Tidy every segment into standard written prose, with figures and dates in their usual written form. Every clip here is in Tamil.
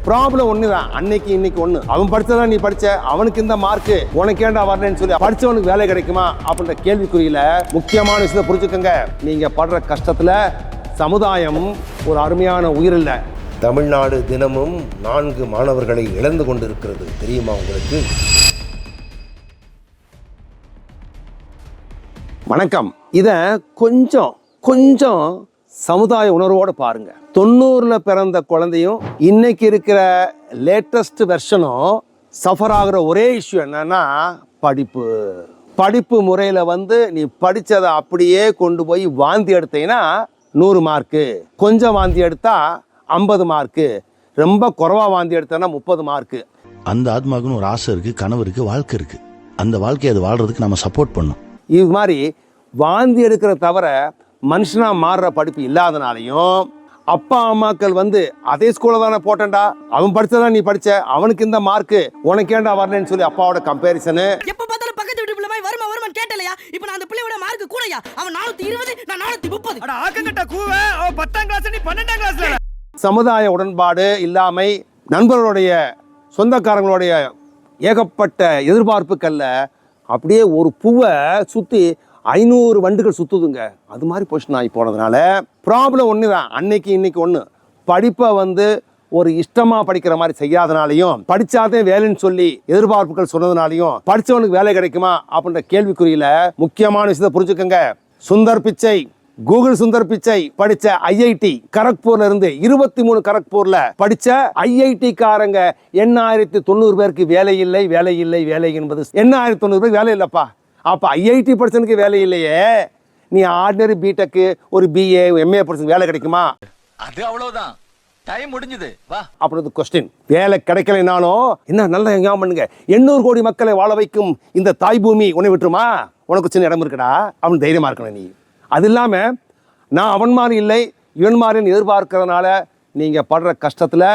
ப்ராப்ளம் ஒண்ணுதான், அன்னைக்கு இன்னைக்கு ஒண்ணு. அவன் படிச்சதான் நீ படிச்ச, அவனுக்கு இந்த மார்க் உனக்கு ஏன்டா வரலன்னு சொல்லி படிச்சவனுக்கு வேலை கிடைக்குமா அப்படின்ற கேள்விக்குறியில முக்கியமான விஷயத்தை புரிஞ்சுக்கோங்க. நீங்க படுற கஷ்டத்துல சமுதாயம் ஒரு அருமையான உயிர் இல்லை. தமிழ்நாடு தினமும் 4 மாணவர்களை இழந்து கொண்டிருக்கிறது, தெரியுமா உங்களுக்கு? வணக்கம். இத கொஞ்சம் சமுதாய உணர்வோடு பாருங்க. 90ல பிறந்த குழந்தையும் இன்னைக்கு இருக்கிற லேட்டஸ்ட் வெர்ஷனும் சஃபர் ஆகிற ஒரே இஷ்யூ என்னன்னா படிப்பு முறையில் நீ படித்ததை அப்படியே கொண்டு போய் வாந்தி எடுத்தீங்கன்னா 100 மார்க்கு, கொஞ்சம் வாந்தி எடுத்தா 50 மார்க்கு, ரொம்ப குறைவா வாந்தி எடுத்தா 30 மார்க்கு. அந்த ஆத்மாவுக்குன்னு ஒரு ஆசை இருக்கு, கனவு இருக்கு, வாழ்க்கை இருக்கு. அந்த வாழ்க்கையை அது வாழ்றதுக்கு நம்ம சப்போர்ட் பண்ணணும். இது மாதிரி வாந்தி எடுக்கிற தவிர மனுஷனா மாறுற படிப்பு இல்லாதனாலையும் அப்பா அம்மாக்கள் அதே ஸ்கூல்ல தானே போட்டேன்டா, அவன் படிச்சதான் நீ படிச்ச, அவனுக்கு இந்த மார்க் உனக்கு ஏன்டா வரலன்னு சொல்லி அப்பாவோட கம்பேரிசனு. எப்ப பார்த்தாலும் பக்கத்து வீட்டு பிள்ளை மாதிரி வருமான்னு கேட்டலையா? இப்போ நான் அந்த பிள்ளையோட மார்க் கூடயா? அவன் 420, நான் 430. அட ஆக்கங்கட்ட கூவே, அவன் 10ஆம் கிளாஸ், நீ 12ஆம் கிளாஸ்ல. சமுதாய உடன்பாடு இல்லாமை, நண்பர்களுடைய சொந்தக்காரங்களுடைய ஏகப்பட்ட எதிர்பார்ப்புக்கல்ல அப்படியே ஒரு பூவை சுத்தி 500 வண்டுகள் சுத்துதுங்க. அது மாதிரி பொசிஷன் ஆகி போனதுனால ப்ராப்ளம் ஒண்ணுதான், அன்னைக்கு இன்னைக்கு ஒண்ணு. படிப்பை ஒரு இஷ்டமா படிக்கிற மாதிரி செய்யாதனாலையும், படிச்சாதே வேலைன்னு சொல்லி எதிர்பார்ப்புகள் சொன்னதுனாலையும் படிச்சவனுக்கு வேலை கிடைக்குமா அப்படின்ற கேள்விக்குறியில முக்கியமான விஷயத்தை புரிஞ்சுக்கோங்க. சுந்தர் பிச்சை, கூகுள் சுந்தர் பிச்சை படிச்ச ஐஐடி கரக்பூர்ல இருந்து 23 கரக்பூர்ல படிச்ச ஐஐடி காரங்க 8,090 பேருக்கு வேலை இல்லை என்பது 8,090 பேருக்கு வேலை இல்லப்பா. அப்ப ஐஐடி படிச்சனுக்கு வேலை இல்லையே, நீ ஆர்டினரி பிடெக் ஒரு பிஏ எம்ஏ படிச்ச வேலை கிடைக்குமா? அது அவ்வளவுதான், டைம் முடிஞ்சது வா அப்படின்றது கொஸ்டின். வேலை கிடைக்கலைனாலும் என்ன நல்லா ஞாபகம் பண்ணுங்க, 800 கோடி மக்களை வாழ வைக்கும் இந்த தாய் பூமி உன்னை விட்டுருமா? உனக்கு சின்ன இடம் இருக்குடா, அவன் தைரியமா இருக்கணும். நீ அது இல்லாம நான் அவன் மாதிரி இல்லை இவன் மாதிரின்னு எதிர்பார்க்கறதுனால நீங்க படுற கஷ்டத்துல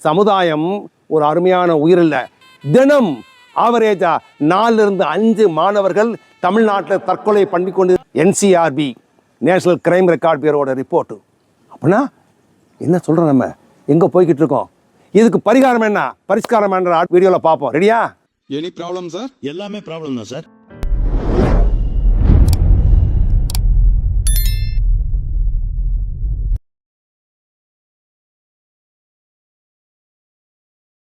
சமுதாயம் ஒரு அருமையான உயிர் இல்லை. தினம் ஆவரேஜா 4-5 மாணவர்கள் தமிழ்நாட்டில் தற்கொலை பண்ணி கொண்டு NCRB நேஷனல் கிரைம் ரெக்கார்ட் பியூரோட ரிப்போர்ட். அப்படின்னா என்ன சொல்றோம், நம்ம எங்க போய்கிட்டு இருக்கோம்? இதுக்கு பரிகாரம் என்ன, பரிஷ்காரம் என்ன வீடியோல பார்ப்போம். ரெடியா? Any problem sir? எல்லாமே ப்ராப்ளம் தான் சார்.